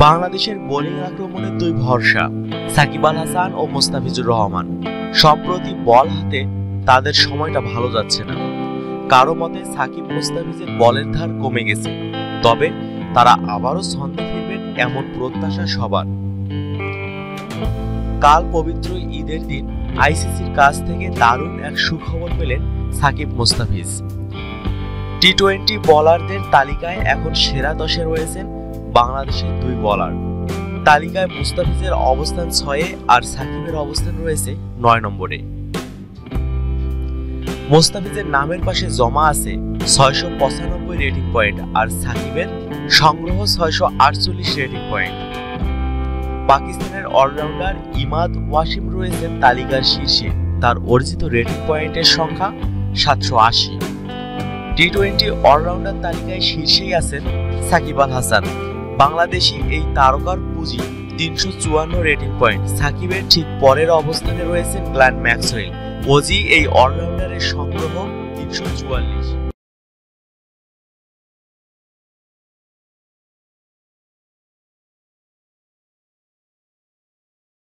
বাংলাদেশের বোলিং আক্রমণের দুই ভরসা সাকিব আল হাসান ও মোস্তাফিজুর রহমান। সম্প্রতি বল হাতে তাদের সময়টা ভালো যাচ্ছে না। কারো মতে সাকিব মোস্তাফিজের বলের ধার কমে গেছে, তবে তারা আবারও ছন্দে ফিরবেন এমন প্রত্যাশা সবার। কাল পবিত্র ঈদের দিন আইসিসির কাছ থেকে দারুণ এক সুখবর পেলেন সাকিব মোস্তাফিজ। টি-20 বোলারদের তালিকায় এখন সেরা 10-এ রয়েছেন বাংলাদেশের দুই বোলার। তালিকায় মুস্তাফিজের অবস্থান 6-এ আর সাকিবের অবস্থান রয়েছে 9 নম্বরে। মুস্তাফিজের নামের পাশে জমা আছে 695 রেটিং পয়েন্ট আর সাকিবের সংগ্রহ 648 রেটিং পয়েন্ট। পাকিস্তানের অলরাউন্ডার ইমাদ ওয়াসিম রয়েছেন তালিকার শীর্ষে, তার অর্জিত রেটিং পয়েন্টের সংখ্যা 780। টি-20 অলরাউন্ডার তালিকায় শীর্ষেই আছেন সাকিব আল হাসান। বাংলাদেশি এই তারকার পুঁজি 354 রেটিং পয়েন্ট। সাকিবের ঠিক পরের অবস্থানে রয়েছেন গ্ল্যান ম্যাক্সওয়েল। ওজি এই অলরাউন্ডারের সংগ্রহ 344।